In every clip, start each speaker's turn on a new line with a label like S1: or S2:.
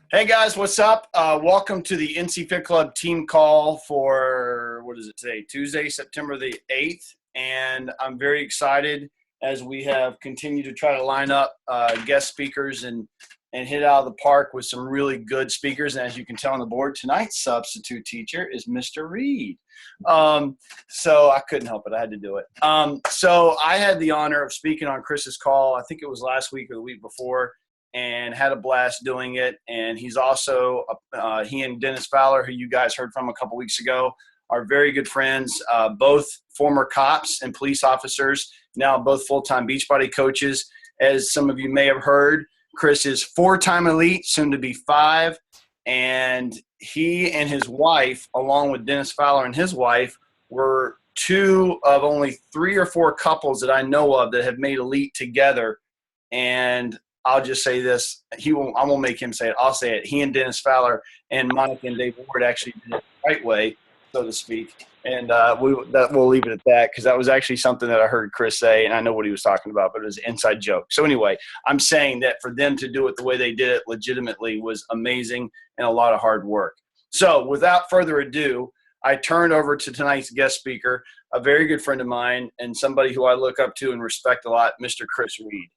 S1: Hey guys, what's up? Welcome to the NC Fit Club team call for, what is it today? Tuesday, September the 8th. And I'm very excited as we have continued to try to line up guest speakers and hit out of the park with some really good speakers. And as you can tell on the board, tonight's substitute teacher is Mr. Reed. So I couldn't help it. I had to do it. So I had the honor of speaking on Chris's call. I think it was last week or the week before, and had a blast doing it. And he's also, he and Dennis Fowler, who you guys heard from a couple weeks ago, are very good friends, both former cops and police officers, now both full-time Beachbody coaches. As some of you may have heard, Chris is 4-time elite, soon to be 5. And he and his wife, along with Dennis Fowler and his wife, were 2 of only 3 or 4 couples that I know of that have made elite together. And I'll just say this. I won't make him say it. I'll say it. He and Dennis Fowler and Monica and Dave Ward actually did it the right way, so to speak. And we'll leave it at that, because that was actually something that I heard Chris say, and I know what he was talking about, but it was an inside joke. So anyway, I'm saying that for them to do it the way they did it legitimately was amazing and a lot of hard work. So without further ado, I turn over to tonight's guest speaker, a very good friend of mine and somebody who I look up to and respect a lot, Mr. Chris Reed.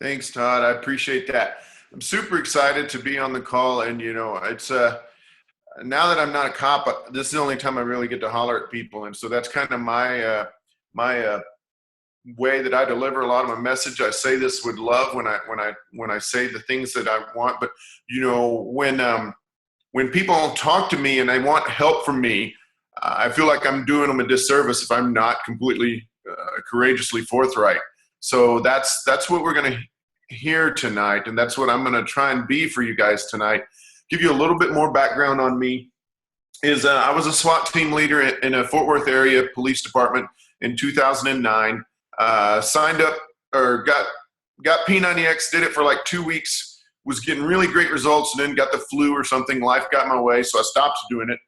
S2: Thanks, Todd. I appreciate that. I'm super excited to be on the call. And, it's now that I'm not a cop, this is the only time I really get to holler at people. And so that's kind of my way that I deliver a lot of my message. I say this with love when I say the things that I want. But, when people talk to me and they want help from me, I feel like I'm doing them a disservice if I'm not completely courageously forthright. So that's what we're going to hear tonight, and that's what I'm going to try and be for you guys tonight. Give you a little bit more background on me. I was a SWAT team leader in a Fort Worth area police department in 2009. Signed up or got P90X, did it for like 2 weeks, was getting really great results, and then got the flu or something. Life got in my way, so I stopped doing it.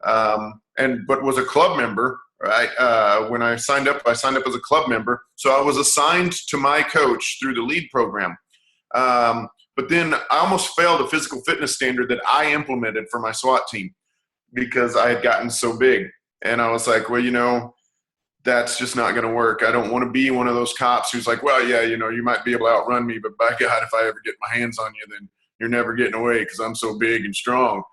S2: But was a club member. Right. When I signed up as a club member. So I was assigned to my coach through the LEAD program. But then I almost failed a physical fitness standard that I implemented for my SWAT team because I had gotten so big. And I was like, well, that's just not going to work. I don't want to be one of those cops who's like, well, yeah, you might be able to outrun me, but by God, if I ever get my hands on you, then you're never getting away because I'm so big and strong.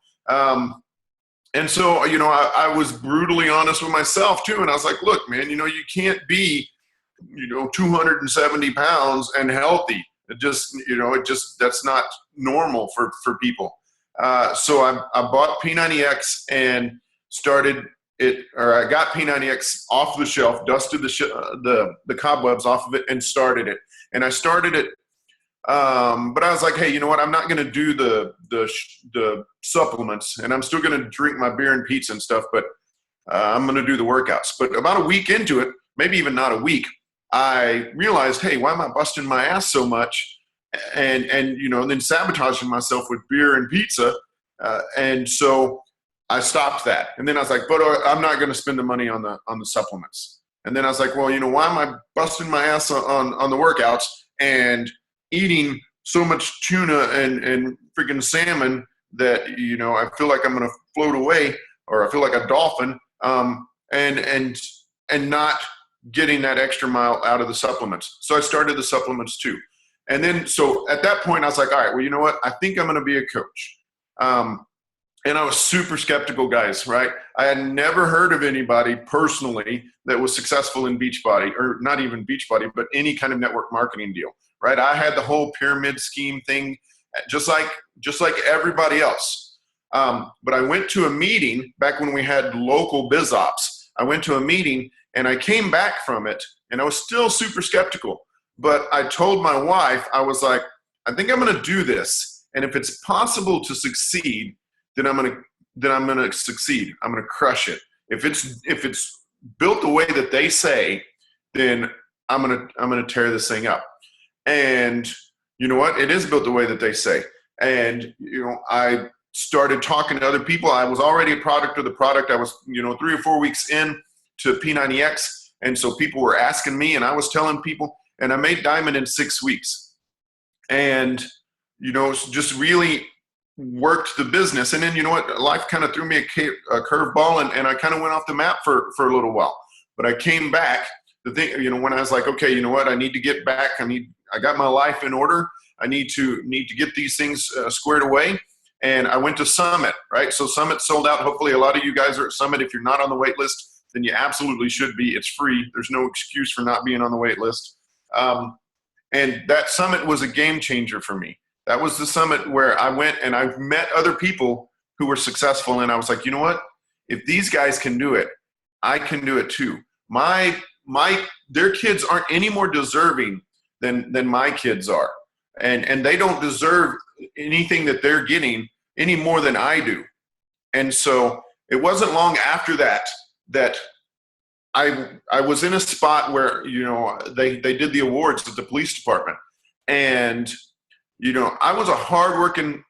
S2: And so, I was brutally honest with myself too. And I was like, look, man, you can't be, 270 pounds and healthy. That's not normal for people. So I bought P90X and started it, or I got P90X off the shelf, dusted the cobwebs off of it and started it. And I started it. But I was like, hey, you know what? I'm not going to do the supplements, and I'm still going to drink my beer and pizza and stuff, but I'm going to do the workouts. But about a week into it, maybe even not a week, I realized, hey, why am I busting my ass so much? And then sabotaging myself with beer and pizza. And so I stopped that. And then I was like, but I'm not going to spend the money on the supplements. And then I was like, well, why am I busting my ass on the workouts and eating so much tuna and freaking salmon that, I feel like I'm going to float away, or I feel like a dolphin, and not getting that extra mile out of the supplements. So I started the supplements too. And then, so at that point I was like, all right, well, you know what? I think I'm going to be a coach. And I was super skeptical, guys, right? I had never heard of anybody personally that was successful in Beachbody, or not even Beachbody, but any kind of network marketing deal, right? I had the whole pyramid scheme thing, just like everybody else. But I went to a meeting back when we had local biz ops. I went to a meeting and I came back from it and I was still super skeptical. But I told my wife, I was like, I think I'm going to do this. And if it's possible to succeed, then I'm going to succeed. I'm going to crush it. If it's built the way that they say, then I'm going to tear this thing up. And you know what? It is built the way that they say. And, I started talking to other people. I was already a product of the product. I was, 3 or 4 weeks in to P90X. And so people were asking me and I was telling people, and I made Diamond in 6 weeks. And, just really worked the business. And then, you know what, life kind of threw me a curveball, and I kind of went off the map for a little while. But I came back. The thing, you know, when I was like, okay, you know what, I need to get back. I got my life in order. I need to get these things squared away. And I went to Summit, right? So Summit sold out. Hopefully a lot of you guys are at Summit. If you're not on the wait list, then you absolutely should be. It's free. There's no excuse for not being on the wait list. And that Summit was a game changer for me. That was the Summit where I went and I met other people who were successful. And I was like, you know what? If these guys can do it, I can do it too. Their kids aren't any more deserving than my kids are. And they don't deserve anything that they're getting any more than I do. And so it wasn't long after that I was in a spot where, you know, they did the awards at the police department. And, you know, I was a hardworking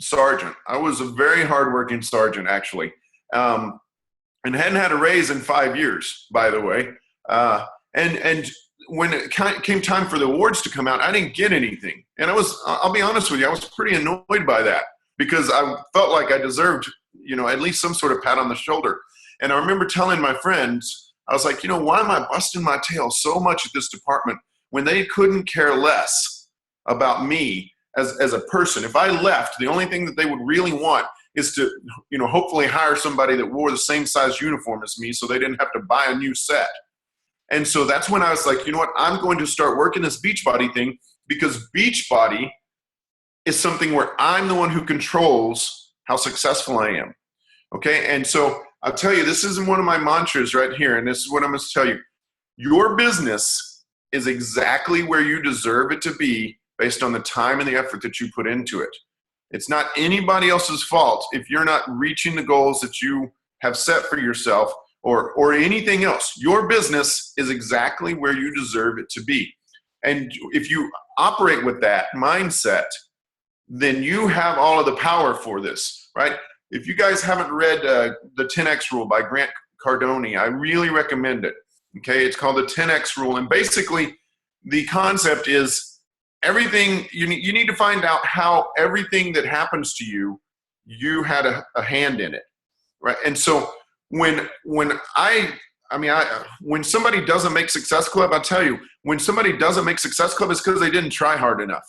S2: sergeant. I was a very hardworking sergeant, actually. And hadn't had a raise in 5 years, by the way. And when it came time for the awards to come out, I didn't get anything. And I'll be honest with you, I was pretty annoyed by that because I felt like I deserved, you know, at least some sort of pat on the shoulder. And I remember telling my friends, I was like, you know, why am I busting my tail so much at this department when they couldn't care less about me as a person? If I left, the only thing that they would really want is to, you know, hopefully hire somebody that wore the same size uniform as me so they didn't have to buy a new set. And so that's when I was like, you know what, I'm going to start working this Beachbody thing, because Beachbody is something where I'm the one who controls how successful I am. Okay. And so I'll tell you, this isn't one of my mantras right here. And this is what I'm going to tell you. Your business is exactly where you deserve it to be based on the time and the effort that you put into it. It's not anybody else's fault if you're not reaching the goals that you have set for yourself or anything else. Your business is exactly where you deserve it to be. And if you operate with that mindset, then you have all of the power for this, right? If you guys haven't read the 10X Rule by Grant Cardone, I really recommend it. Okay, it's called the 10X Rule. And basically, the concept is everything, you need to find out how everything that happens to you, you had a hand in it, right? And so when somebody doesn't make Success Club, I'll tell you, when somebody doesn't make Success Club, it's because they didn't try hard enough.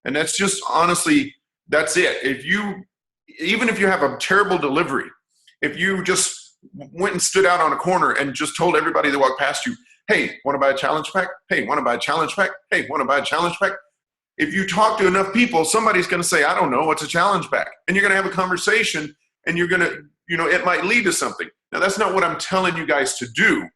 S2: And that's just, honestly, that's it. Even if you have a terrible delivery, if you just went and stood out on a corner and just told everybody that walked past you, hey, want to buy a challenge pack? Hey, want to buy a challenge pack? Hey, want to buy a challenge pack? If you talk to enough people, somebody's going to say, I don't know, what's a challenge pack? And you're going to have a conversation, and you're going to, it might lead to something. Now, that's not what I'm telling you guys to do.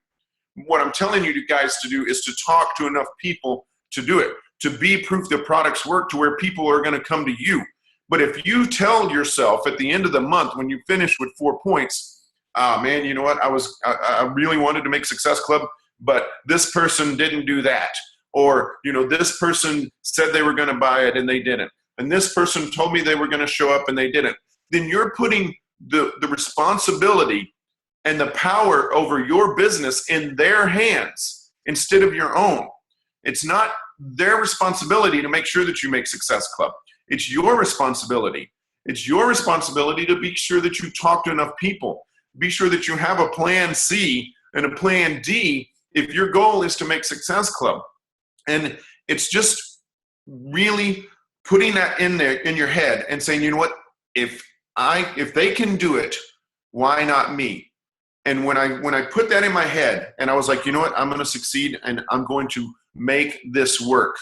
S2: What I'm telling you guys to do is to talk to enough people to do it, to be proof that products work, to where people are going to come to you. But if you tell yourself at the end of the month when you finish with 4 points, man, you know what, I really wanted to make Success Club, but this person didn't do that. Or, this person said they were going to buy it and they didn't. And this person told me they were going to show up and they didn't. Then you're putting the responsibility and the power over your business in their hands instead of your own. It's not their responsibility to make sure that you make Success Club. It's your responsibility. It's your responsibility to be sure that you talk to enough people. Be sure that you have a plan C and a plan D if your goal is to make Success Club. And it's just really putting that in there in your head and saying, you know what, if they can do it, why not me? And when I put that in my head and I was like, you know what, I'm going to succeed and I'm going to make this work.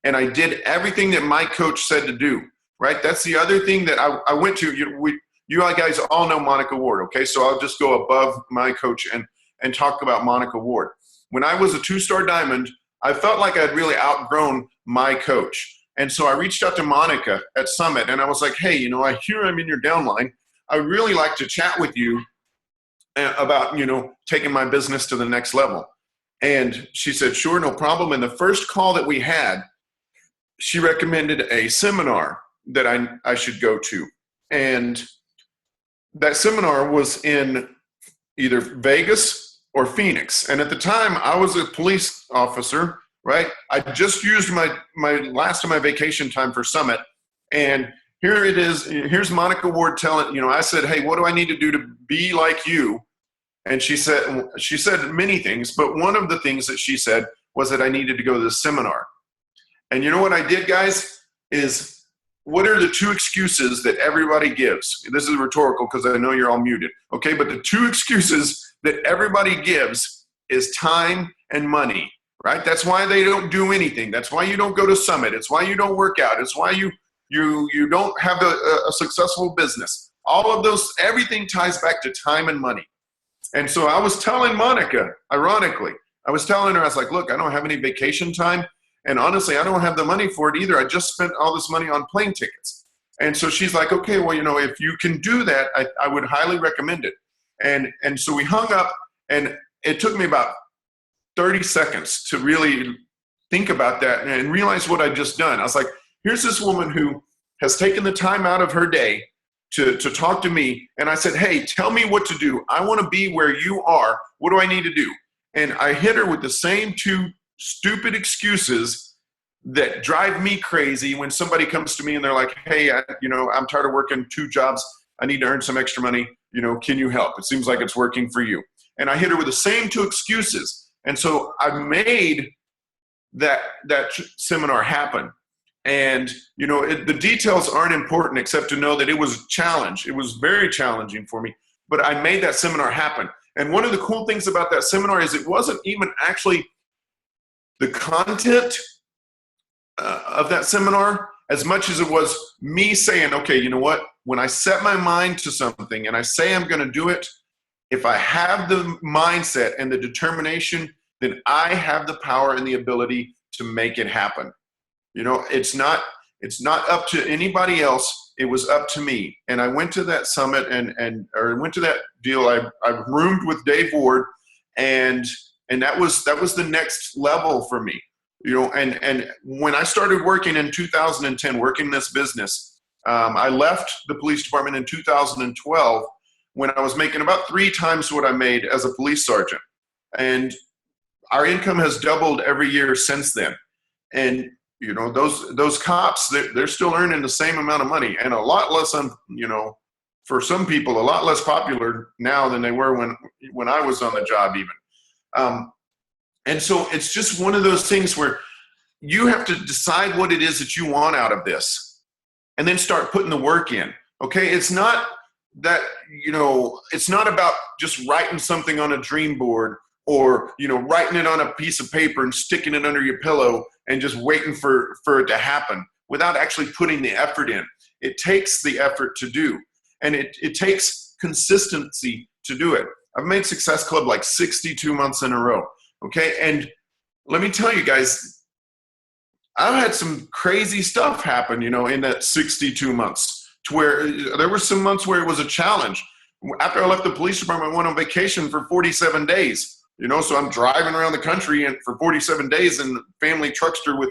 S2: And I did everything that my coach said to do, right? That's the other thing that I went to. You guys all know Monica Ward, okay? So I'll just go above my coach and talk about Monica Ward. When I was a 2-star diamond, I felt like I'd really outgrown my coach. And so I reached out to Monica at Summit and I was like, hey, I hear I'm in your downline. I would really like to chat with you about, taking my business to the next level. And she said, sure, no problem. And the first call that we had, she recommended a seminar that I should go to. And that seminar was in either Vegas or Phoenix. And at the time, I was a police officer, right? I just used my last of my vacation time for Summit. And here it is. Here's Monica Ward telling, I said, hey, what do I need to do to be like you? And she said many things, but one of the things that she said was that I needed to go to the seminar. And you know what I did, guys, is what are the two excuses that everybody gives? This is rhetorical because I know you're all muted. Okay, but the two excuses that everybody gives is time and money, right? That's why they don't do anything. That's why you don't go to Summit. It's why you don't work out. It's why you don't have a successful business. All of those, everything ties back to time and money. And so I was telling Monica, ironically, I was telling her, I was like, look, I don't have any vacation time. And honestly, I don't have the money for it either. I just spent all this money on plane tickets. And so she's like, okay, well, if you can do that, I would highly recommend it. And so we hung up, and it took me about 30 seconds to really think about that and realize what I'd just done. I was like, here's this woman who has taken the time out of her day to talk to me. And I said, hey, tell me what to do. I want to be where you are. What do I need to do? And I hit her with the same two stupid excuses that drive me crazy when somebody comes to me and they're like, hey, I'm tired of working 2 jobs. I need to earn some extra money. Can you help? It seems like it's working for you. And I hit her with the same 2 excuses. And so I made that seminar happen. And, the details aren't important except to know that it was a challenge. It was very challenging for me, but I made that seminar happen. And one of the cool things about that seminar is it wasn't even actually the content of that seminar as much as it was me saying, okay, you know what? When I set my mind to something and I say I'm going to do it, if I have the mindset and the determination, then I have the power and the ability to make it happen. It's not up to anybody else. It was up to me. And I went to that summit or went to that deal. I roomed with Dave Ward, and that was the next level for me. And when I started working in 2010, working this business, I left the police department in 2012 when I was making about 3 times what I made as a police sergeant. And our income has doubled every year since then. And those cops, they're still earning the same amount of money, and a lot less for some people, a lot less popular now than they were when I was on the job even. And so it's just one of those things where you have to decide what it is that you want out of this and then start putting the work in. Okay. It's not that, it's not about just writing something on a dream board or, writing it on a piece of paper and sticking it under your pillow and just waiting for it to happen without actually putting the effort in. It takes the effort to do, and it takes consistency to do it. I've made Success Club like 62 months in a row. Okay. And let me tell you guys, I've had some crazy stuff happen, in that 62 months to where there were some months where it was a challenge. After I left the police department, I went on vacation for 47 days, so I'm driving around the country and for 47 days in the family truckster with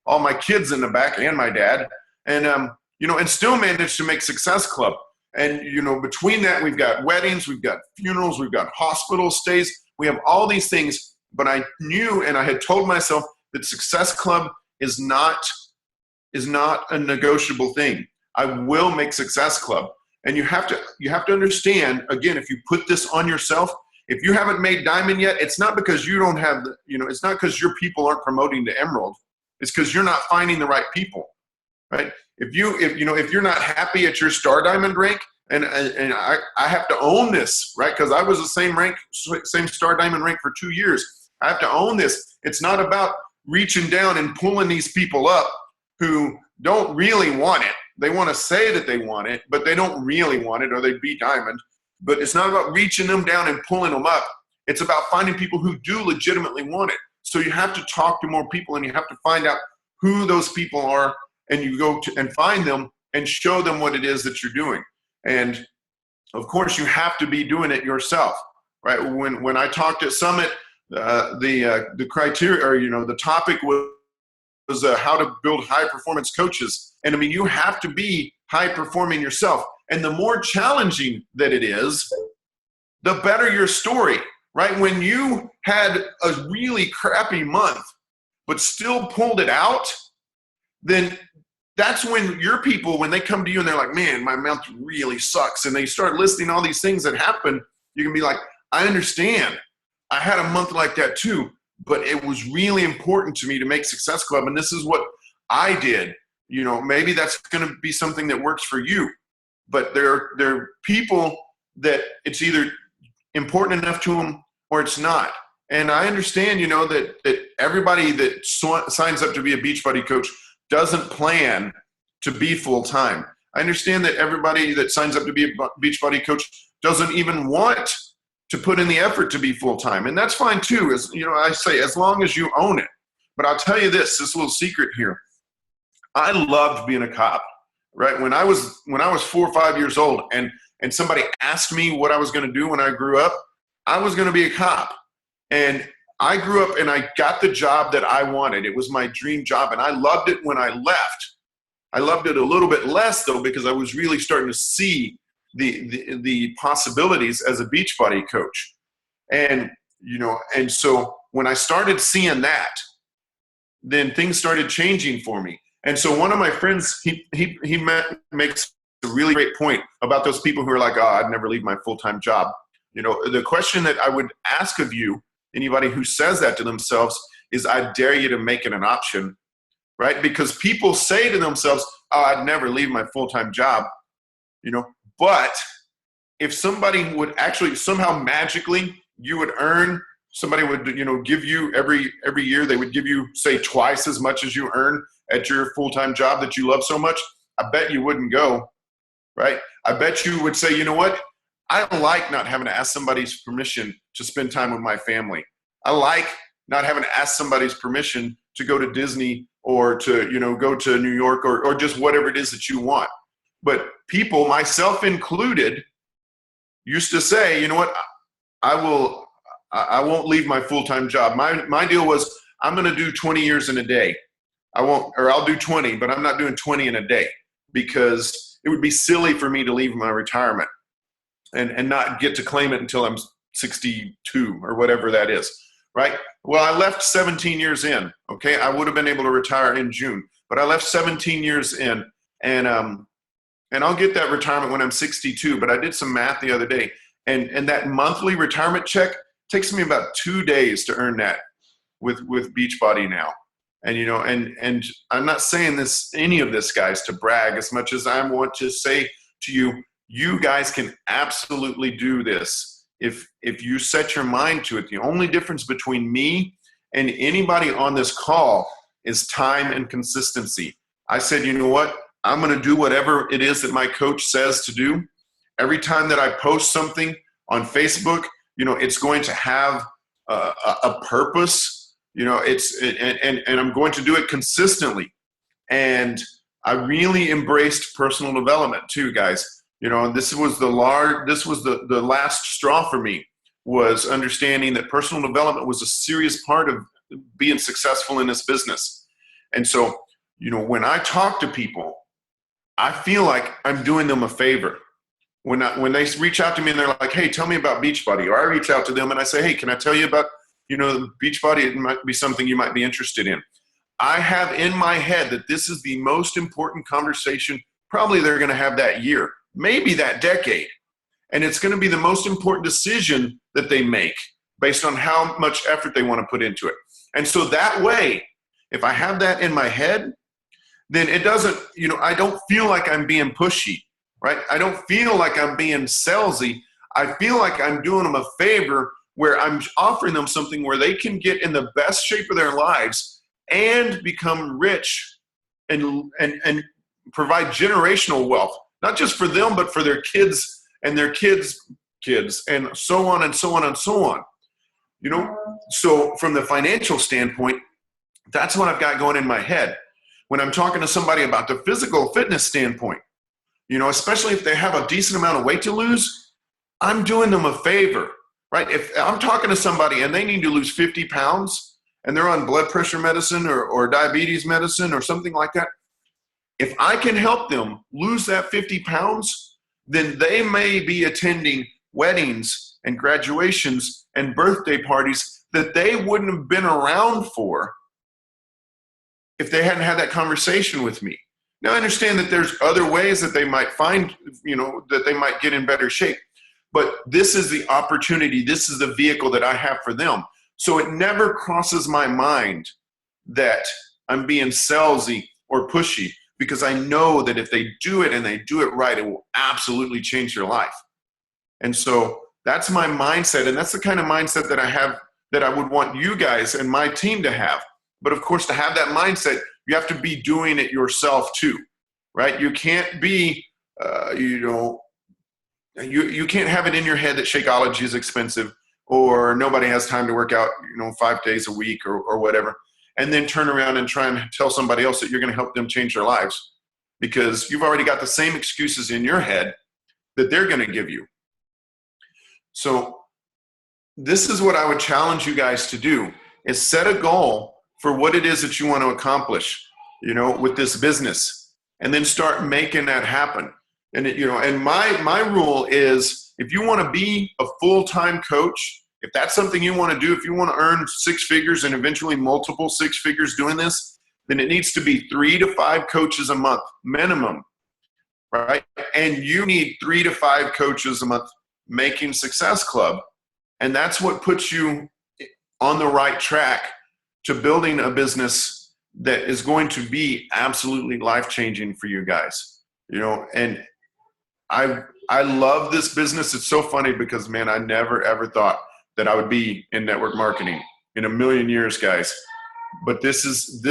S2: all my kids in the back and my dad. And, and still managed to make Success Club. And, between that, we've got weddings, we've got funerals, we've got hospital stays. We have all these things. But I knew, and I had told myself that Success Club is not a negotiable thing. I will make Success Club. And you have to understand, again, if you put this on yourself, if you haven't made Diamond yet, it's not because you don't have, it's not because your people aren't promoting to Emerald. It's because you're not finding the right people, right? If you're not happy at your Star Diamond rank, and I have to own this, right? Because I was the same Star Diamond rank for 2 years. I have to own this. It's not about reaching down and pulling these people up who don't really want it. They want to say that they want it, but they don't really want it, or they'd be Diamond. But it's not about reaching them down and pulling them up. It's about finding people who do legitimately want it. So you have to talk to more people, and you have to find out who those people are, and you go to and find them and show them what it is that you're doing. And of course, you have to be doing it yourself, right? When I talked at Summit, the criteria, or the topic was how to build high performance coaches. And I mean, you have to be high performing yourself. And the more challenging that it is, the better your story, right? When you had a really crappy month, but still pulled it out, then that's when your people, when they come to you and they're like, man, my month really sucks, and they start listing all these things that happen, you can be like, I understand. I had a month like that too, but it was really important to me to make Success Club, and this is what I did. You know, maybe that's going to be something that works for you, but there are people that it's either important enough to them or it's not. And I understand, you know, that everybody that signs up to be a Beachbody coach doesn't plan to be full-time. I understand that everybody that signs up to be a Beachbody coach doesn't even want to put in the effort to be full-time. And that's fine too, as you know, I say, as long as you own it. But I'll tell you this little secret here. I loved being a cop, right? When I was 4 or 5 years old and somebody asked me what I was going to do when I grew up, I was going to be a cop. And I grew up and I got the job that I wanted. It was my dream job, and I loved it when I left. I loved it a little bit less though, because I was really starting to see the possibilities as a Beachbody coach. And, you know, and so when I started seeing that, then things started changing for me. And so one of my friends, he makes a really great point about those people who are like, oh, I'd never leave my full-time job. You know, the question that I would ask of you, anybody who says that to themselves, is I dare you to make it an option, right? Because people say to themselves, oh, I'd never leave my full-time job, you know, but if somebody would actually somehow magically, you would earn, somebody would, you know, give you every year, they would give you, say, twice as much as you earn at your full-time job that you love so much, I bet you wouldn't go, right? I bet you would say, you know what? I like not having to ask somebody's permission to spend time with my family. I like not having to ask somebody's permission to go to Disney or to, you know, go to New York or just whatever it is that you want. But people, myself included, used to say, you know what? I won't leave my full-time job. My deal was, I'm going to do 20 years in a day. I'll do 20, but I'm not doing 20 in a day, because it would be silly for me to leave my retirement and not get to claim it until I'm 62 or whatever that is, right? Well, I left 17 years in, okay? I would have been able to retire in June, but I left 17 years in, and I'll get that retirement when I'm 62, but I did some math the other day, and that monthly retirement check takes me about 2 days to earn that with Beachbody now. And, you know, and I'm not saying any of this, guys, to brag as much as I want to say to you, you guys can absolutely do this if you set your mind to it. The only difference between me and anybody on this call is time and consistency. I said, you know what? I'm going to do whatever it is that my coach says to do. Every time that I post something on Facebook, you know, it's going to have a purpose. You know, and I'm going to do it consistently. And I really embraced personal development too, guys. You know, this was the last straw for me, was understanding that personal development was a serious part of being successful in this business. And so, you know, when I talk to people, I feel like I'm doing them a favor. When they reach out to me and they're like, hey, tell me about Beachbody, or I reach out to them and I say, hey, can I tell you about, you know, Beachbody? It might be something you might be interested in. I have in my head that this is the most important conversation probably they're going to have that year, maybe that decade. And it's going to be the most important decision that they make based on how much effort they want to put into it. And so that way, if I have that in my head, then it doesn't, you know, I don't feel like I'm being pushy, right? I don't feel like I'm being salesy. I feel like I'm doing them a favor where I'm offering them something where they can get in the best shape of their lives and become rich and provide generational wealth, not just for them, but for their kids and their kids' kids, and so on and so on and so on. You know, so from the financial standpoint, that's what I've got going in my head. When I'm talking to somebody about the physical fitness standpoint, you know, especially if they have a decent amount of weight to lose, I'm doing them a favor, right? If I'm talking to somebody and they need to lose 50 pounds and they're on blood pressure medicine or diabetes medicine or something like that, if I can help them lose that 50 pounds, then they may be attending weddings and graduations and birthday parties that they wouldn't have been around for if they hadn't had that conversation with me. Now I understand that there's other ways that they might find, that they might get in better shape. But this is the opportunity. This is the vehicle that I have for them. So it never crosses my mind that I'm being salesy or pushy, because I know that if they do it and they do it right, it will absolutely change their life. And so that's my mindset. And that's the kind of mindset that I have, that I would want you guys and my team to have. But of course, to have that mindset, you have to be doing it yourself too, right? You can't be, you can't have it in your head that Shakeology is expensive, or nobody has time to work out, 5 days a week or whatever, and then turn around and try and tell somebody else that you're going to help them change their lives, because you've already got the same excuses in your head that they're going to give you. So this is what I would challenge you guys to do, is set a goal for what it is that you want to accomplish, with this business, and then start making that happen. And and my rule is, if you want to be a full-time coach, if that's something you want to do, if you want to earn 6 figures and eventually multiple 6 figures doing this, then it needs to be 3 to 5 coaches a month minimum, right? And you need 3 to 5 coaches a month making Success Club. And that's what puts you on the right track to building a business that is going to be absolutely life-changing for you guys. And I love this business. It's so funny because, man, I never ever thought that I would be in network marketing in a million years, guys. But this is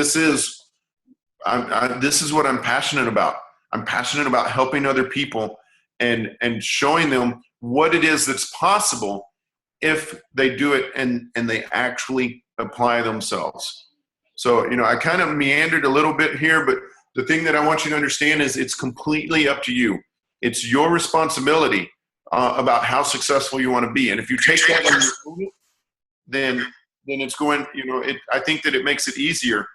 S2: what I'm passionate about. I'm passionate about helping other people and showing them what it is that's possible if they do it and they actually apply themselves. So, I kind of meandered a little bit here, but the thing that I want you to understand is it's completely up to you. It's your responsibility about how successful you want to be. And if you take that and you own it, then it's going, I think that it makes it easier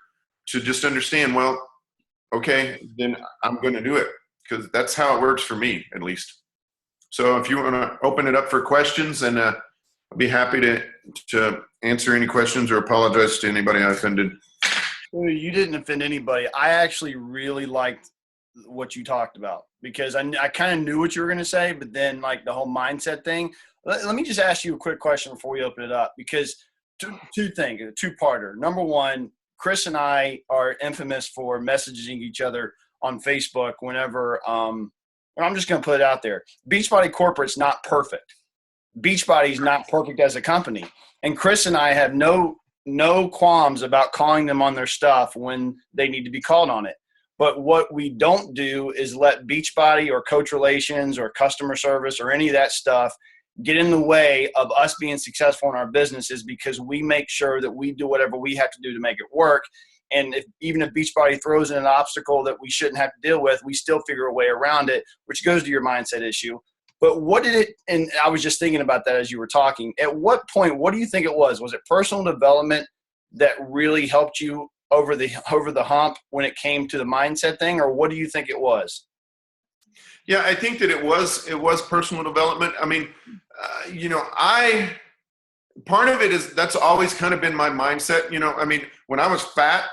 S2: to just understand, well, okay, then I'm going to do it, because that's how it works for me, at least. So if you want to open it up for questions, and I'll be happy to answer any questions or apologize to anybody I offended.
S1: You didn't offend anybody. I actually really liked what you talked about, because I kind of knew what you were going to say, but then like the whole mindset thing. Let me just ask you a quick question before we open it up, because two things, a two-parter. Number one, Chris and I are infamous for messaging each other on Facebook whenever, and I'm just going to put it out there. Beachbody Corporate's not perfect. Beachbody's not perfect as a company. And Chris and I have no qualms about calling them on their stuff when they need to be called on it. But what we don't do is let Beachbody or coach relations or customer service or any of that stuff get in the way of us being successful in our businesses, because we make sure that we do whatever we have to do to make it work. And even if Beachbody throws in an obstacle that we shouldn't have to deal with, we still figure a way around it, which goes to your mindset issue. But what did it, and I was just thinking about that as you were talking, at what point, what do you think it was? Was it personal development that really helped you over the hump when it came to the mindset thing, or what do you think it was?
S2: Yeah, I think that it was personal development. I mean, part of it is that's always kind of been my mindset. I mean, when I was fat,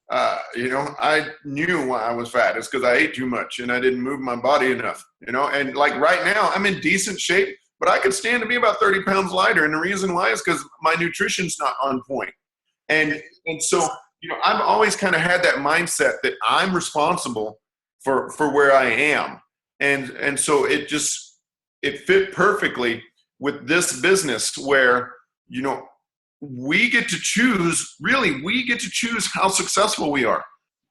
S2: I knew why I was fat. It's because I ate too much and I didn't move my body enough, and like right now I'm in decent shape, but I could stand to be about 30 pounds lighter. And the reason why is because my nutrition's not on point. And so, I've always kind of had that mindset that I'm responsible for where I am. And so it fit perfectly with this business where, we get to choose how successful we are.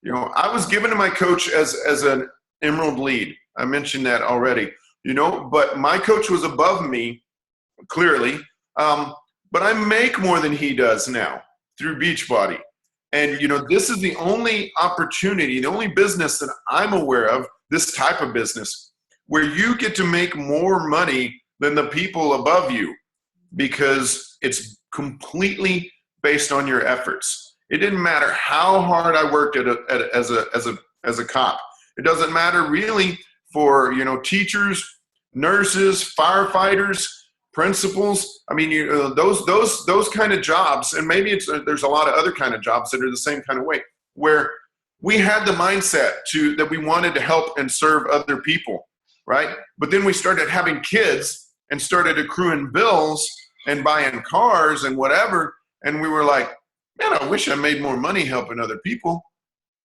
S2: I was given to my coach as an Emerald lead. I mentioned that already, but my coach was above me clearly. But I make more than he does now through Beachbody. And, this is the only opportunity, the only business that I'm aware of, this type of business, where you get to make more money than the people above you, because it's completely based on your efforts. It didn't matter how hard I worked as a cop. It doesn't matter really for, teachers, nurses, firefighters, principals. I mean, those kind of jobs, and maybe there's a lot of other kind of jobs that are the same kind of way, where we had the mindset that we wanted to help and serve other people, right? But then we started having kids and started accruing bills and buying cars and whatever. And we were like, man, I wish I made more money helping other people.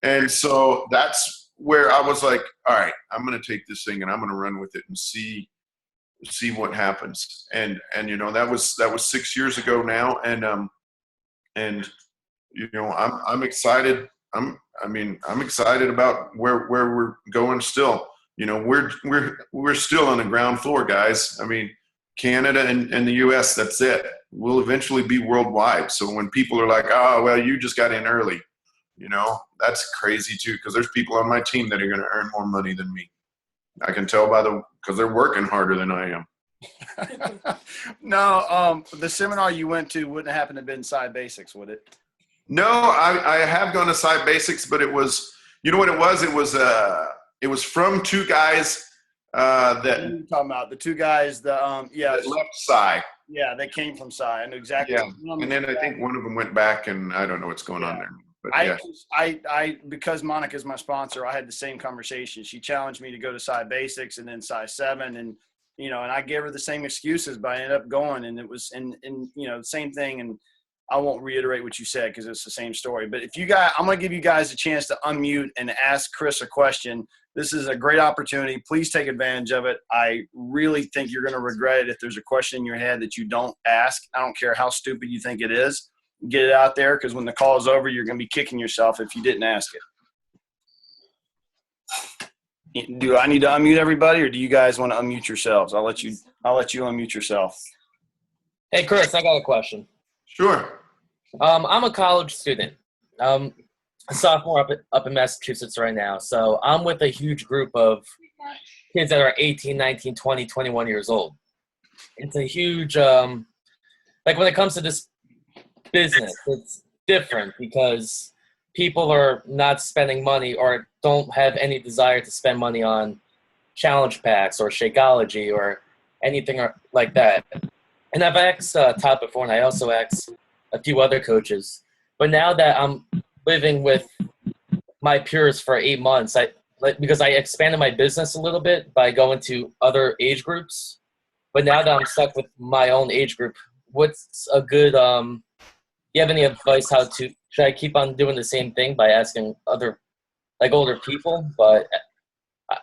S2: And so that's where I was like, all right, I'm going to take this thing and I'm going to run with it and see what happens. And that was 6 years ago now. And I'm excited. I'm excited about where we're going still. We're still on the ground floor, guys. I mean, Canada and the US, that's it. We'll eventually be worldwide. So when people are like, oh, well, you just got in early, that's crazy too, because there's people on my team that are going to earn more money than me. I can tell because they're working harder than I am.
S1: No, the seminar you went to wouldn't happen to have been SciBasics, would it?
S2: No, I have gone to SciBasics, but it was, you know what it was? It was from two guys that
S1: you're talking about the two guys that
S2: left Sci.
S1: Yeah, they came from Sci. I know exactly.
S2: Yeah, and then I think one of them went back, and I don't know what's going on there. But
S1: I because Monica's my sponsor, I had the same conversation. She challenged me to go to SciBasics and then Sci7, and and I gave her the same excuses, but I ended up going, and it was the same thing. And I won't reiterate what you said because it's the same story. But I'm going to give you guys a chance to unmute and ask Chris a question. This is a great opportunity. Please take advantage of it. I really think you're going to regret it if there's a question in your head that you don't ask. I don't care how stupid you think it is. Get it out there, because when the call is over, you're going to be kicking yourself if you didn't ask it. Do I need to unmute everybody, or do you guys want to unmute yourselves? I'll let you unmute yourself.
S3: Hey, Chris, I got a question.
S2: Sure.
S3: I'm a college student. A sophomore up in Massachusetts right now. So I'm with a huge group of kids that are 18, 19, 20, 21 years old. It's a huge, when it comes to this business, it's different because people are not spending money or don't have any desire to spend money on challenge packs or Shakeology or anything like that. And I've asked Todd before, and I also asked a few other coaches. But now that I'm living with my peers for 8 months, because I expanded my business a little bit by going to other age groups. But now that I'm stuck with my own age group, what's a good you have any advice should I keep on doing the same thing by asking other older people? But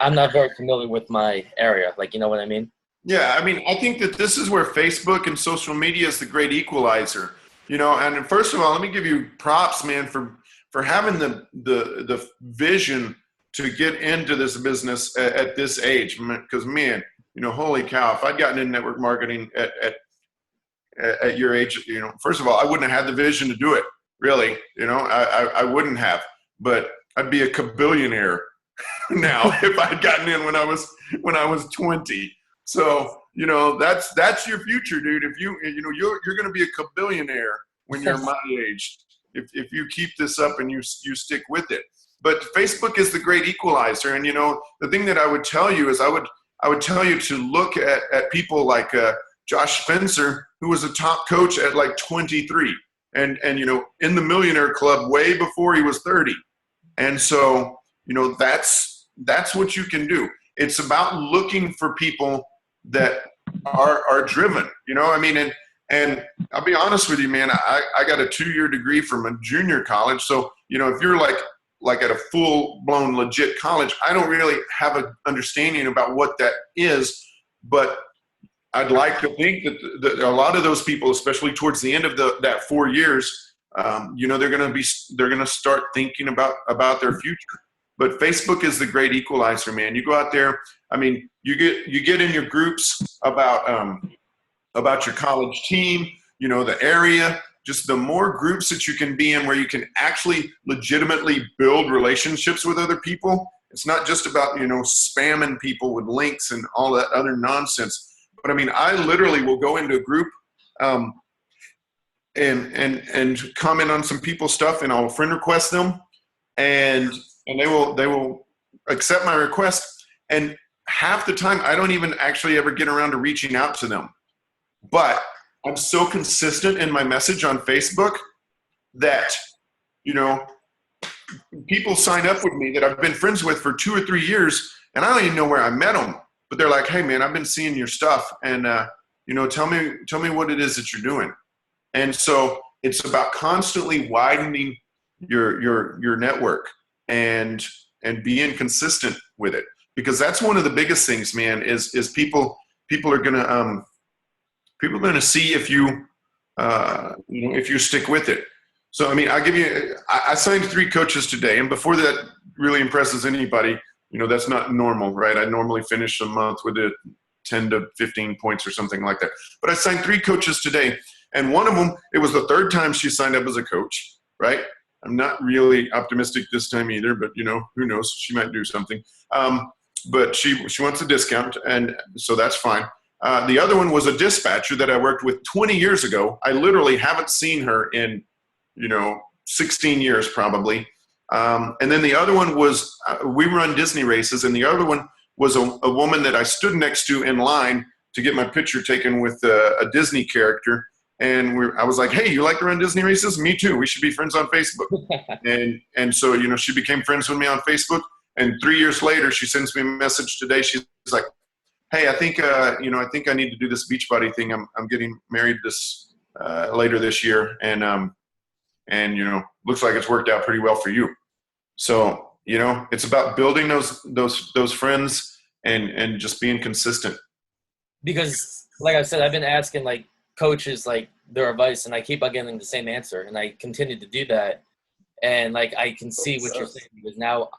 S3: I'm not very familiar with my area. You know what I mean?
S2: Yeah, I mean, I think that this is where Facebook and social media is the great equalizer. And first of all, let me give you props, man, for having the vision to get into this business at this age. Because, man, holy cow, if I'd gotten into network marketing at your age, first of all, I wouldn't have had the vision to do it, really. I wouldn't have. But I'd be a kabillionaire now if I'd gotten in when I was 20. So, that's your future, dude. If you're going to be a kabillionaire when you're my age, if you keep this up and you stick with it. But Facebook is the great equalizer. And, the thing that I would tell you is I would tell you to look at people like Josh Spencer, who was a top coach at 23 and in the Millionaire Club way before he was 30. And so, that's what you can do. It's about looking for people that are driven, and I'll be honest with you, man, I got a 2-year degree from a junior college. So, if you're like at a full-blown legit college, I don't really have an understanding about what that is, but I'd like to think that a lot of those people, especially towards the end of that 4 years, they're going to start thinking about their future. But Facebook is the great equalizer, man. You go out there. I mean, you get in your groups about your college team, the area. Just the more groups that you can be in where you can actually legitimately build relationships with other people. It's not just about spamming people with links and all that other nonsense. But I mean, I literally will go into a group and comment on some people's stuff, and I'll friend request them, and they will accept my request. And half the time, I don't even actually ever get around to reaching out to them. But I'm so consistent in my message on Facebook that, people sign up with me that I've been friends with for 2 or 3 years, and I don't even know where I met them. But they're like, "Hey, man, I've been seeing your stuff, and tell me what it is that you're doing." And so it's about constantly widening your network and being consistent with it, because that's one of the biggest things, man. Is people are gonna see if you if you stick with it. So I mean, I signed 3 coaches today, and before that really impresses anybody, that's not normal, right? I normally finish a month with 10 to 15 points or something like that. But I signed 3 coaches today, and one of them, it was the 3rd time she signed up as a coach, right? I'm not really optimistic this time either, but who knows? She might do something. But she wants a discount, and so that's fine. The other one was a dispatcher that I worked with 20 years ago. I literally haven't seen her in 16 years probably. And then the other one was, we run Disney races, and the other one was a woman that I stood next to in line to get my picture taken with a Disney character. And I was like, "Hey, you like to run Disney races? Me too. We should be friends on Facebook." and so, she became friends with me on Facebook. And 3 years later, she sends me a message today. She's like, "Hey, I think I need to do this Beachbody thing. I'm getting married later this year. And looks like it's worked out pretty well for you." So, it's about building those friends and just being consistent.
S3: Because, like I said, I've been asking like coaches like their advice, and I keep on getting the same answer, and I continue to do that. And like I can see what you're saying, because now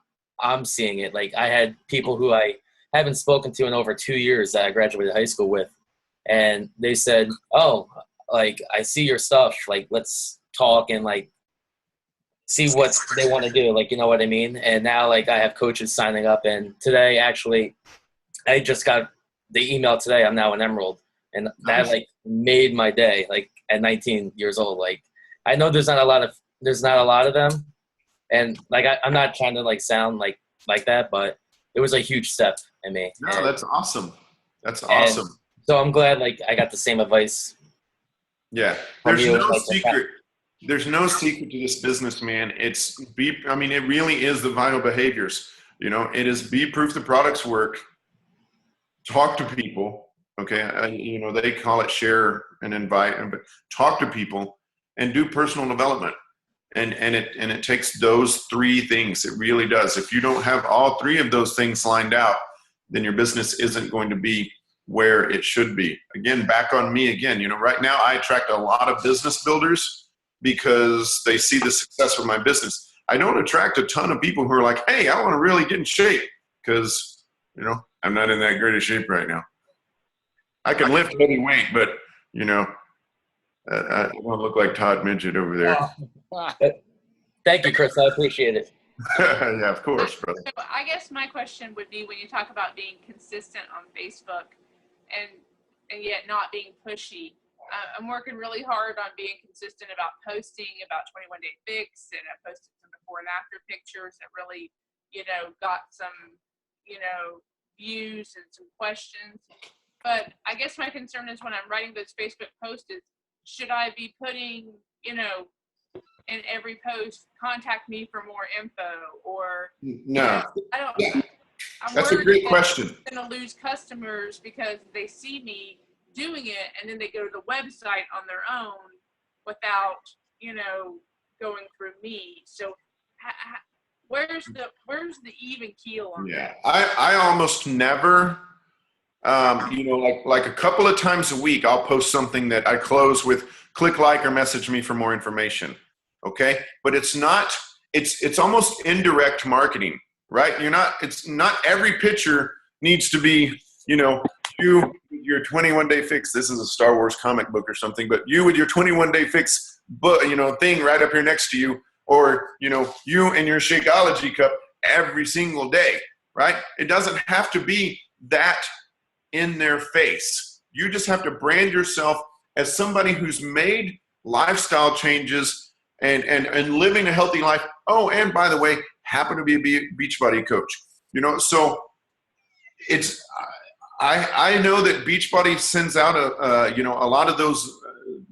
S3: I'm seeing it. Like I had people who I haven't spoken to in over 2 years that I graduated high school with, and they said, "Oh, like I see your stuff. Like let's talk and like see what they want to do." Like, you know what I mean? And now like I have coaches signing up, and today actually I just got the email today. I'm now an Emerald, and that like made my day. Like at 19 years old, like I know there's not a lot of them, and like I'm not trying to like sound like that, but it was a huge step in me.
S2: No, that's awesome. That's awesome.
S3: So I'm glad like I got the same advice.
S2: Yeah, there's no secret. There's no secret to this business, man. It really is the vital behaviors. It is be proof the products work. Talk to people. Okay. They call it share and invite, but talk to people and do personal development. And it takes those 3 things. It really does. If you don't have all 3 of those things lined out, then your business isn't going to be where it should be. Again, back on me again. Right now I attract a lot of business builders because they see the success of my business. I don't attract a ton of people who are like, "Hey, I want to really get in shape," because, I'm not in that great of shape right now. I can lift heavy weight, but, I don't look like Todd Midget over there.
S3: Thank you, Chris. I appreciate it.
S2: Yeah, of course, brother.
S4: So I guess my question would be, when you talk about being consistent on Facebook and yet not being pushy, I'm working really hard on being consistent about posting about 21 Day Fix, and I posted some before and after pictures that really, got some, views and some questions. But I guess my concern is when I'm writing those Facebook posts is, should I be putting, in every post, contact me for more info, or
S2: no?
S4: I don't.
S2: Yeah.
S4: I'm
S2: That's a great question.
S4: I'm going to lose customers because they see me doing it, and then they go to the website on their own without, going through me. So, where's the even keel on that?
S2: I almost never. Like a couple of times a week, I'll post something that I close with click like or message me for more information. Okay. But it's almost indirect marketing, right? It's not every picture needs to be, your 21 Day Fix. This is a Star Wars comic book or something, but you with your 21 Day Fix, thing right up here next to you, or, you and your Shakeology cup every single day, right? It doesn't have to be that in their face. You just have to brand yourself as somebody who's made lifestyle changes and living a healthy life. Oh, and by the way, happen to be a Beachbody coach. So it's I know that Beachbody sends out a lot of those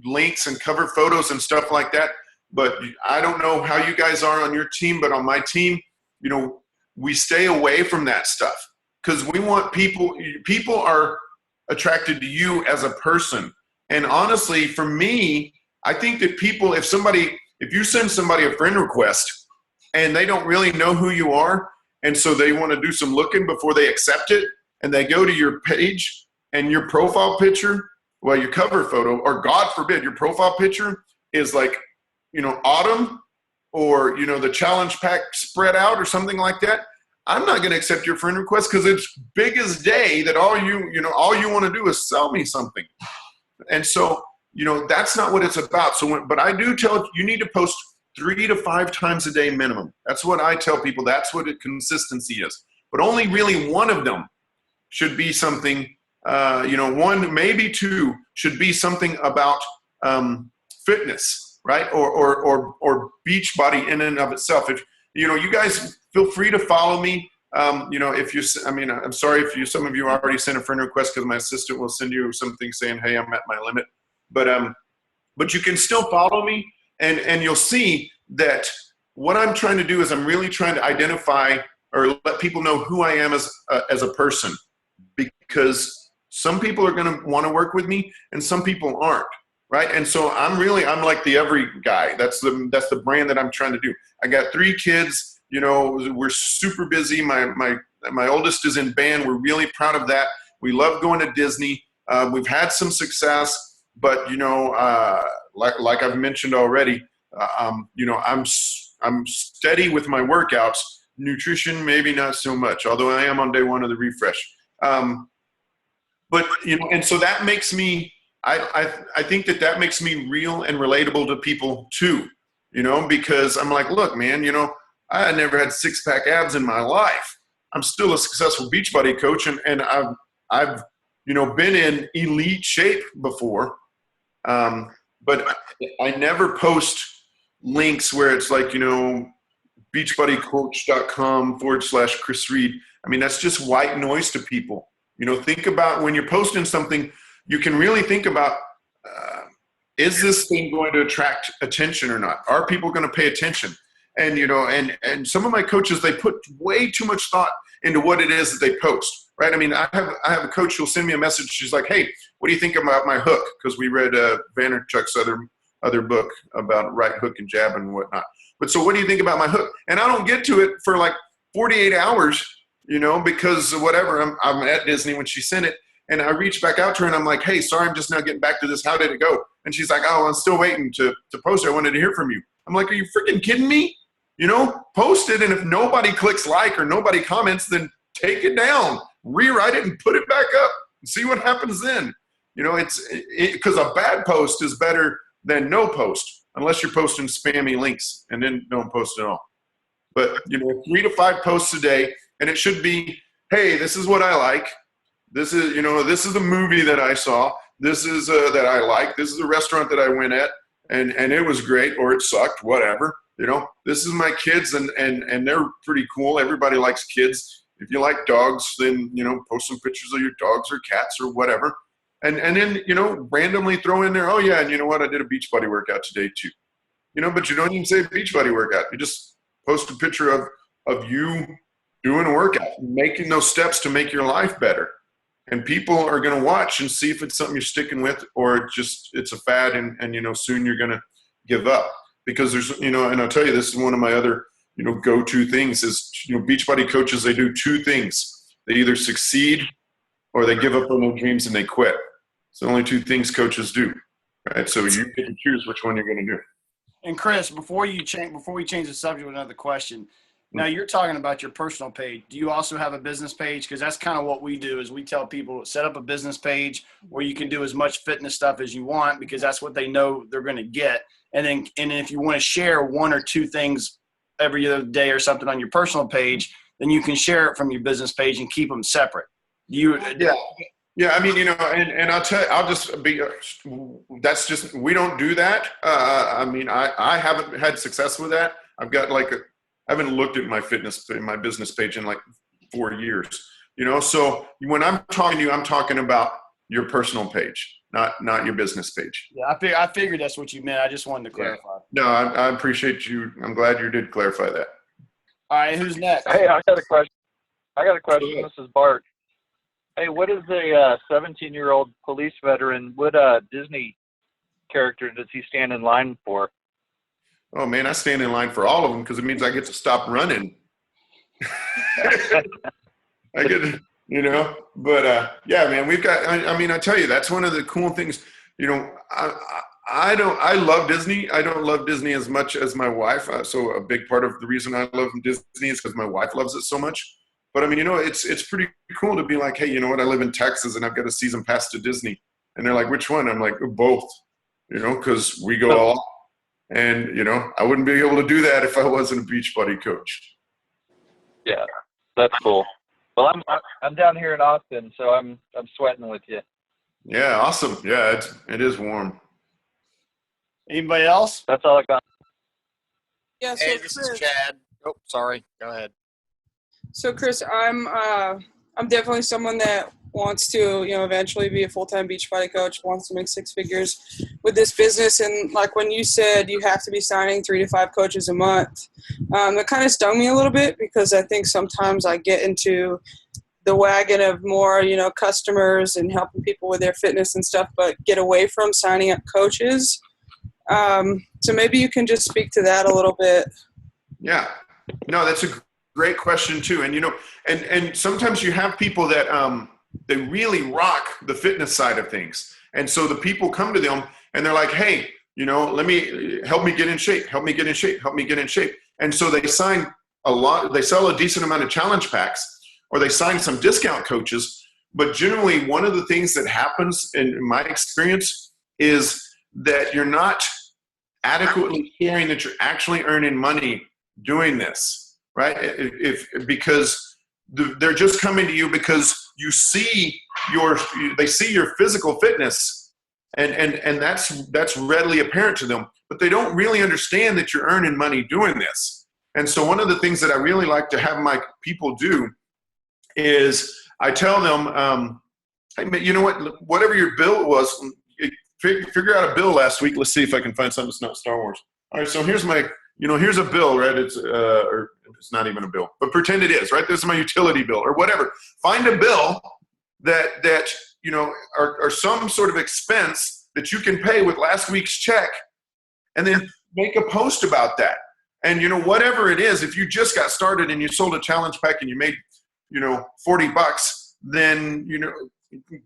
S2: links and cover photos and stuff like that. but I don't know how you guys are on your team, but on my team, you know, we stay away from that stuff because we want people are attracted to you as a person. And honestly, for me, I think that people, if you send somebody a friend request and they don't really know who you are, and so they want to do some looking before they accept it, and they go to your page and your profile picture, well, your cover photo, or God forbid, your profile picture is like, you know, autumn or, you know, the challenge pack spread out or something like that, I'm not going to accept your friend request because it's big as day that all you want to do is sell me something. And so, you know, that's not what it's about. So, but I do tell you need to post 3 to 5 times a day minimum. That's what I tell people. That's what consistency is. But only really one of them should be something, you know, 1, maybe 2 should be something about fitness, right? Or beach body in and of itself. If, you know, you guys feel free to follow me. You know, if you, I mean, I'm sorry if some of you already sent a friend request because my assistant will send you something saying, hey, I'm at my limit. But you can still follow me, and you'll see that what I'm trying to do is I'm really trying to identify or let people know who I am as a person, because some people are going to want to work with me and some people aren't, right? And so I'm like the every guy. That's the brand that I'm trying to do. I got 3 kids, you know, we're super busy. My oldest is in band. We're really proud of that. We love going to Disney. We've had some success. But, you know, like I've mentioned already, you know, I'm steady with my workouts. Nutrition, maybe not so much, although I am on day 1 of the refresh. But, you know, and so that makes me, I think that makes me real and relatable to people too, you know, because I'm like, look, man, you know, I had never had 6-pack abs in my life. I'm still a successful Beachbody coach, and I've, you know, been in elite shape before. But I never post links where it's like, you know, beachbodycoach.com/Chris Reed. I mean, that's just white noise to people. You know, think about when you're posting something, you can really think about, is this thing going to attract attention or not? Are people going to pay attention? And, you know, and some of my coaches, they put way too much thought into what it is that they post, right? I mean, I have a coach who'll send me a message. She's like, hey, what do you think about my hook? Because we read Vaynerchuk's other book about right hook and jab and whatnot. But so what do you think about my hook? And I don't get to it for like 48 hours, you know, because whatever, I'm at Disney when she sent it. And I reached back out to her and I'm like, hey, sorry, I'm just now getting back to this. How did it go? And she's like, oh, I'm still waiting to post it. I wanted to hear from you. I'm like, are you freaking kidding me? You know, post it. And if nobody clicks like or nobody comments, then take it down, rewrite it and put it back up and see what happens then. You know, because a bad post is better than no post, unless you're posting spammy links, and then don't post at all. But, you know, 3 to 5 posts a day, and it should be, hey, this is what I like. This is, you know, this is the movie that I saw. This is that I like. This is the restaurant that I went at, and it was great, or it sucked, whatever. You know, this is my kids, and they're pretty cool. Everybody likes kids. If you like dogs, then, you know, post some pictures of your dogs or cats or whatever. And then, you know, randomly throw in there, oh, yeah, and you know what? I did a Beachbody workout today too. You know, but you don't even say Beachbody workout. You just post a picture of you doing a workout, making those steps to make your life better. And people are going to watch and see if it's something you're sticking with, or it's a fad and you know, soon you're going to give up. Because there's, you know, and I'll tell you, this is one of my other, you know, go-to things is, you know, Beachbody coaches, they do 2 things. They either succeed or they give up on their dreams and they quit. It's the only 2 things coaches do, right? So you get to choose which one you're going to do.
S1: And Chris, before we change the subject with another question, now you're talking about your personal page. Do you also have a business page? Because that's kind of what we do is we tell people set up a business page where you can do as much fitness stuff as you want, because that's what they know they're going to get. And then if you want to share 1 or 2 things every other day or something on your personal page, then you can share it from your business page and keep them separate.
S2: Yeah, I mean, you know, and I'll just be, that's just, we don't do that. I mean, I haven't had success with that. I've got I haven't looked at my business page in like 4 years, you know? So when I'm talking to you, I'm talking about your personal page. not your business page.
S1: Yeah, I figured that's what you meant. I just wanted to clarify.
S2: No, I appreciate you. I'm glad you did clarify that.
S1: All right, who's next?
S5: Hey, I got a question.
S2: Go ahead.
S5: This is Bart. Hey, what is a 17-year-old police veteran? What Disney character does he stand in line for?
S2: Oh man, I stand in line for all of them because it means I get to stop running. I get to, but yeah, man, we've got, I mean, I tell you, that's one of the cool things, I love Disney. I don't love Disney as much as my wife. So a big part of the reason I love Disney is because my wife loves it so much. But I mean, it's pretty cool to be like, hey, you know what? I live in Texas and I've got a season pass to Disney. And they're like, which one? I'm like, both, because we go all, and, I wouldn't be able to do that if I wasn't a Beachbody coach.
S5: Yeah, that's cool. Well, I'm down here in Austin, so I'm sweating with you.
S2: Yeah, awesome. Yeah, it is warm.
S1: Anybody else?
S5: That's all I got.
S6: Yeah, so
S7: Hey, this is
S6: Chris,
S7: Chad. Oh, sorry. Go ahead.
S6: so Chris, I'm definitely someone that wants to, eventually be a full-time Beachbody coach, wants to make six figures with this business. And like when you said you have to be signing 3 to 5 coaches a month, that kind of stung me a little bit because I think sometimes I get into the wagon of more, customers and helping people with their fitness and stuff, but get away from signing up coaches. So maybe you can just speak to that a little bit.
S2: Yeah, no, that's a great question too. And, and sometimes you have people that, they really rock the fitness side of things. And so the people come to them and they're like, hey, help me get in shape, help me get in shape, help me get in shape. And so they sign they sell a decent amount of challenge packs, or they sign some discount coaches. But generally one of the things that happens in my experience is that you're not adequately sharing that you're actually earning money doing this, right? Because they're just coming to you because they see your physical fitness, and that's readily apparent to them, but they don't really understand that you're earning money doing this. And so one of the things that I really like to have my people do is I tell them, hey, you know what, whatever your bill was, figure out a bill last week. Let's see if I can find something that's not Star Wars. All right, so here's my, here's a bill, right? Or it's not even a bill, but pretend it is, right? This is my utility bill or whatever. Find a bill that are some sort of expense that you can pay with last week's check, and then make a post about that. And whatever it is, if you just got started and you sold a challenge pack and you made $40, then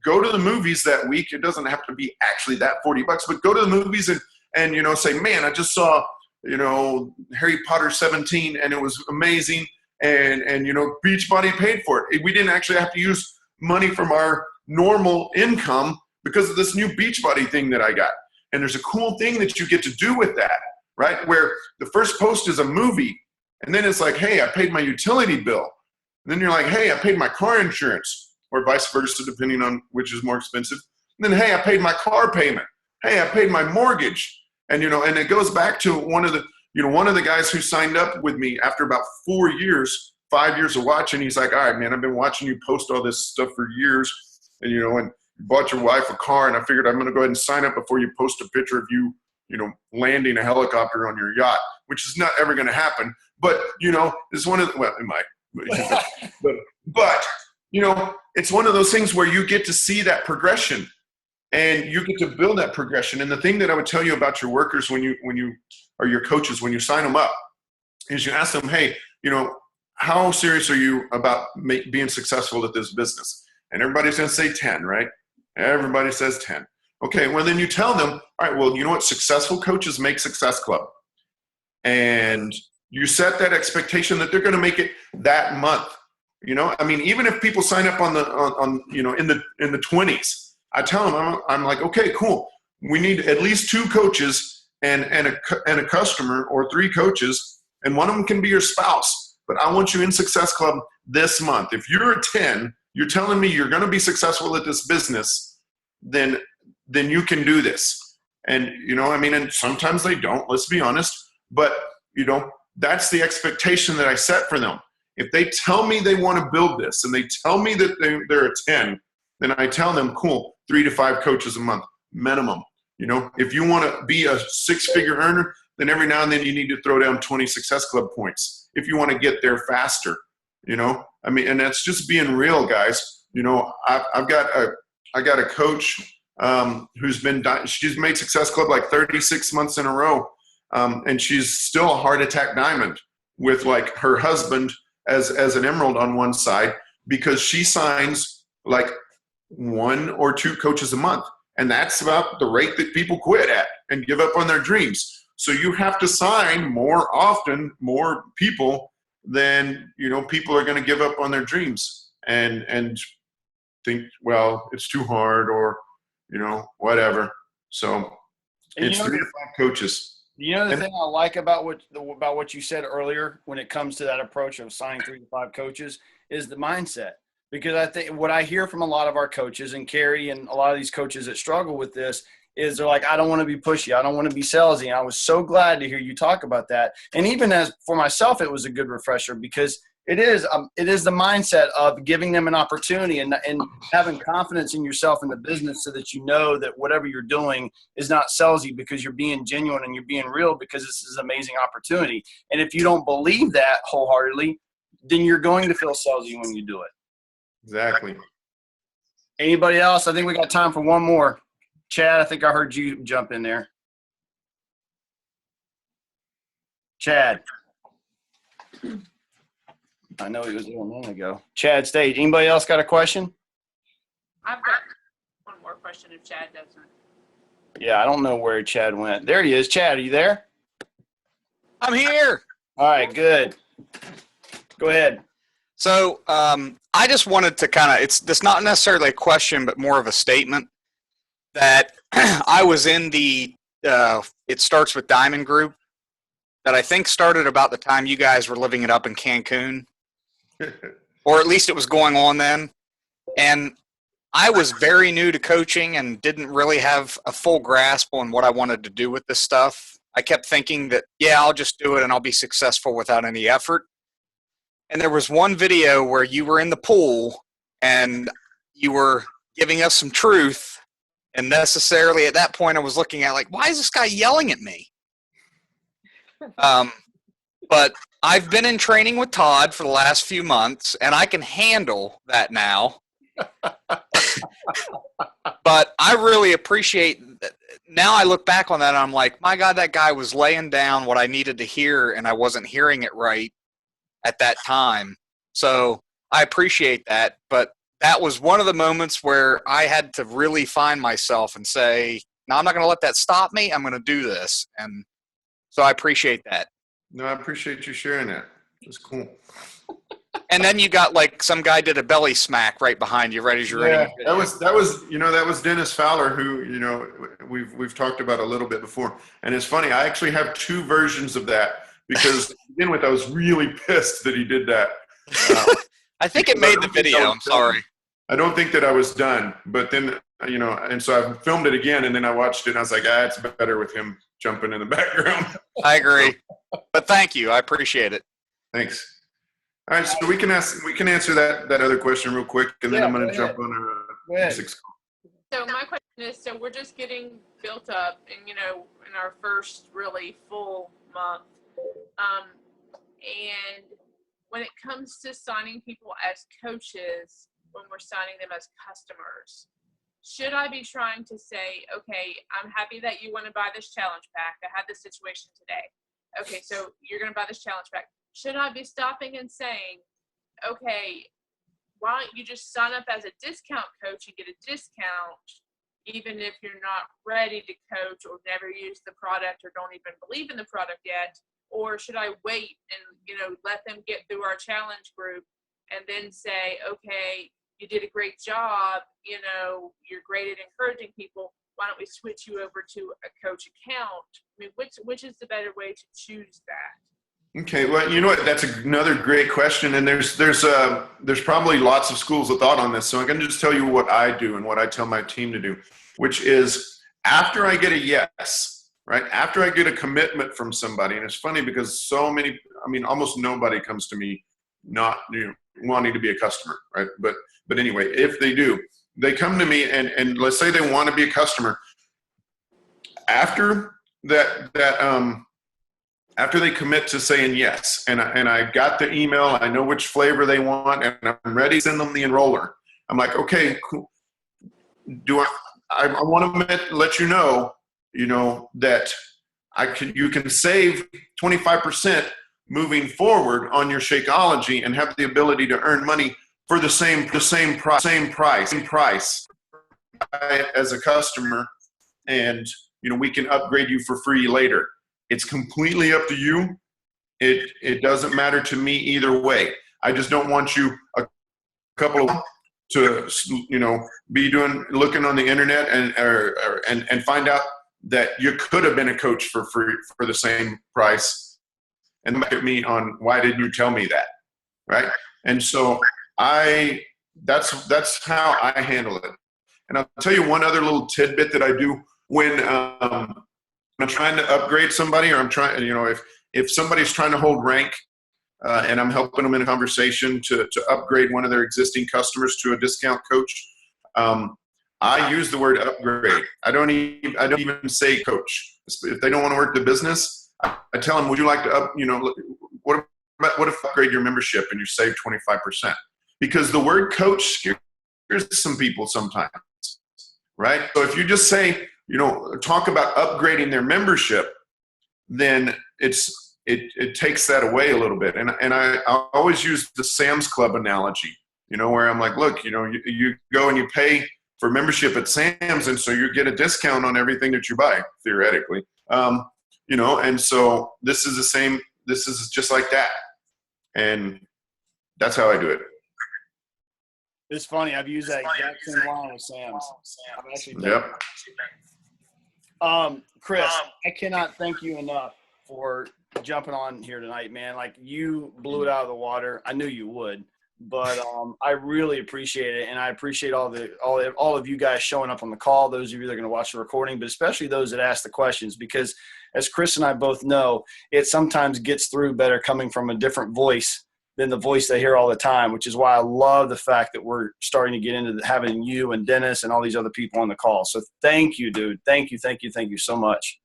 S2: go to the movies that week. It doesn't have to be actually that $40, but go to the movies and say, man, I just saw Harry Potter 17 and it was amazing, and Beachbody paid for it. We didn't actually have to use money from our normal income because of this new Beachbody thing that I got. And there's a cool thing that you get to do with that, right? Where the first post is a movie, and then it's like, hey, I paid my utility bill. And then you're like, hey, I paid my car insurance, or vice versa, depending on which is more expensive. And then, hey, I paid my car payment. Hey, I paid my mortgage. And, and it goes back to one of the guys who signed up with me after about 5 years of watching. He's like, all right, man, I've been watching you post all this stuff for years. And, and you bought your wife a car, and I figured I'm going to go ahead and sign up before you post a picture of you, landing a helicopter on your yacht, which is not ever going to happen. But, it's one of the, well, it might. but it's one of those things where you get to see that progression, and you get to build that progression. And the thing that I would tell you about your workers when you or your coaches, when you sign them up, is you ask them, hey, how serious are you about being successful at this business? And everybody's going to say 10, right? Everybody says 10. Okay, well, then you tell them, all right, well, you know what? Successful coaches make Success Club. And you set that expectation that they're going to make it that month. I mean, even if people sign up in the 20s, I tell them, I'm like, okay, cool. We need at least 2 coaches and a customer, or 3 coaches, and one of them can be your spouse. But I want you in Success Club this month. If you're a 10, you're telling me you're going to be successful at this business, then you can do this. And, and sometimes they don't, let's be honest, but, that's the expectation that I set for them. If they tell me they want to build this and they tell me that they're a 10, then I tell them, cool, 3 to 5 coaches a month. minimum. You know, if you want to be a 6-figure earner, then every now and then you need to throw down 20 Success Club points if you want to get there faster. You know, I mean, and that's just being real, guys. You know, I got a coach she's made Success Club like 36 months in a row, and she's still a heart attack diamond with like her husband as an emerald on one side, because she signs like 1 or 2 coaches a month. And that's about the rate that people quit at and give up on their dreams. So you have to sign more often, more people than, you know, people are going to give up on their dreams and think, well, it's too hard or, you know, whatever. So it's 3 to 5 coaches.
S1: You know the thing I like about what you said earlier when it comes to that approach of signing 3 to 5 coaches is the mindset. Because I think what I hear from a lot of our coaches, and Carrie and a lot of these coaches that struggle with this, is they're like, I don't want to be pushy. I don't want to be salesy. And I was so glad to hear you talk about that. And even as for myself, it was a good refresher, because it is the mindset of giving them an opportunity and having confidence in yourself and the business, so that you know that whatever you're doing is not salesy, because you're being genuine and you're being real, because this is an amazing opportunity. And if you don't believe that wholeheartedly, then you're going to feel salesy when you do it.
S2: Exactly.
S1: Anybody else? I think we got time for one more. Chad, I think I heard you jump in there. Chad. I know he was there a minute ago. Chad stayed. Anybody else got a question?
S4: I've got one more question if Chad doesn't.
S1: Yeah, I don't know where Chad went. There he is. Chad, are you there?
S7: I'm here.
S1: All right, good. Go ahead.
S7: So I just wanted to it's not necessarily a question, but more of a statement that I was in the It Starts with Diamond group that I think started about the time you guys were living it up in Cancun, or at least it was going on then. And I was very new to coaching and didn't really have a full grasp on what I wanted to do with this stuff. I kept thinking that, yeah, I'll just do it and I'll be successful without any effort. And there was one video where you were in the pool and you were giving us some truth. And necessarily at that point I was looking at like, why is this guy yelling at me? But I've been in training with Todd for the last few months and I can handle that now. But I really appreciate that. Now I look back on that and I'm like, my God, that guy was laying down what I needed to hear and I wasn't hearing it right at that time. So I appreciate that. But that was one of the moments where I had to really find myself and say, no, I'm not going to let that stop me. I'm going to do this. And so I appreciate that.
S2: No, I appreciate you sharing that. It's cool.
S7: And then you got like some guy did a belly smack right behind you, right as you're ready.
S2: That was Dennis Fowler, who, you know, we've talked about a little bit before. And it's funny, I actually have 2 versions of that, because to begin with, I was really pissed that he did that.
S7: I think it made the video. I'm sorry.
S2: I don't think that I was done, but then, you know, and so I filmed it again, and then I watched it, and I was like, it's better with him jumping in the background.
S7: I agree. But thank you. I appreciate it.
S2: Thanks. All right, so we can answer that other question real quick, and then I'm going to jump on a 6.
S4: So my question is, so we're just getting built up and, you know, in our first really full month. And when it comes to signing people as coaches, when we're signing them as customers, should I be trying to say, okay, I'm happy that you want to buy this challenge pack. I had this situation today. Okay, so you're going to buy this challenge pack. Should I be stopping and saying, okay, why don't you just sign up as a discount coach and get a discount, even if you're not ready to coach or never use the product or don't even believe in the product yet? Or should I wait and, you know, let them get through our challenge group and then say, okay, you did a great job, you know, you're great at encouraging people. Why don't we switch you over to a coach account? I mean, which is the better way to choose that?
S2: Okay, well, you know what? That's another great question, and there's probably lots of schools of thought on this. So I'm going to just tell you what I do and what I tell my team to do, which is after I get a yes, right? After I get a commitment from somebody, and it's funny because almost nobody comes to me not wanting to be a customer, right? But anyway, if they do, they come to me and let's say they want to be a customer. after after they commit to saying yes, and I got the email, I know which flavor they want, and I'm ready to send them the enroller. I'm like, okay, cool. I want to let you know that you can save 25% moving forward on your Shakeology and have the ability to earn money for the same price as a customer, and we can upgrade you for free later. It's completely up to you. It doesn't matter to me either way. I just don't want you a couple of to be looking on the internet and find out that you could have been a coach for free for the same price, and look at me on why didn't you tell me that, right? And so that's how I handle it. And I'll tell you one other little tidbit that I do when I'm trying to upgrade somebody, or I'm trying, if somebody's trying to hold rank, and I'm helping them in a conversation to upgrade one of their existing customers to a discount coach, I use the word upgrade. I don't even say coach. If they don't want to work the business, I tell them, would you like to what if upgrade your membership and you save 25%? Because the word coach scares some people sometimes, right? So if you just say, talk about upgrading their membership, then it takes that away a little bit. And I always use the Sam's Club analogy, where I'm like, look, you go and you pay for membership at Sam's, and so you get a discount on everything that you buy, theoretically. And so this is the same, this is just like that. And that's how I do it.
S1: It's funny. I've used that exact same line with Sam's. I've actually done
S2: Yep.
S1: Chris, I cannot thank you enough for jumping on here tonight, man. Like, you blew it out of the water. I knew you would, but I really appreciate it, and I appreciate all of you guys showing up on the call. Those of you that are going to watch the recording, but especially those that ask the questions, because as Chris and I both know, it sometimes gets through better coming from a different voice than the voice they hear all the time, which is why I love the fact that we're starting to get into having you and Dennis and all these other people on the call. So thank you, dude. Thank you so much.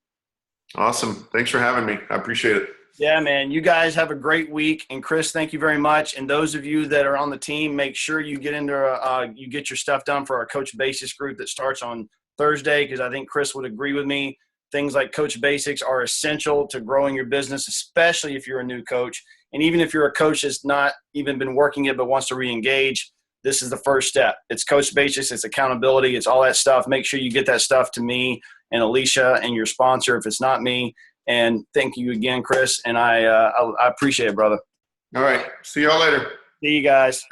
S2: Awesome. Thanks for having me. I appreciate it.
S1: Yeah, man. You guys have a great week. And Chris, thank you very much. And those of you that are on the team, make sure you get you get your stuff done for our Coach Basics group that starts on Thursday, because I think Chris would agree with me. Things like Coach Basics are essential to growing your business, especially if you're a new coach. And even if you're a coach that's not even been working it but wants to re-engage, this is the first step. It's Coach Basics. It's accountability. It's all that stuff. Make sure you get that stuff to me and Alicia and your sponsor if it's not me. And thank you again, Chris. And I appreciate it, brother.
S2: All right. See y'all later.
S1: See you guys.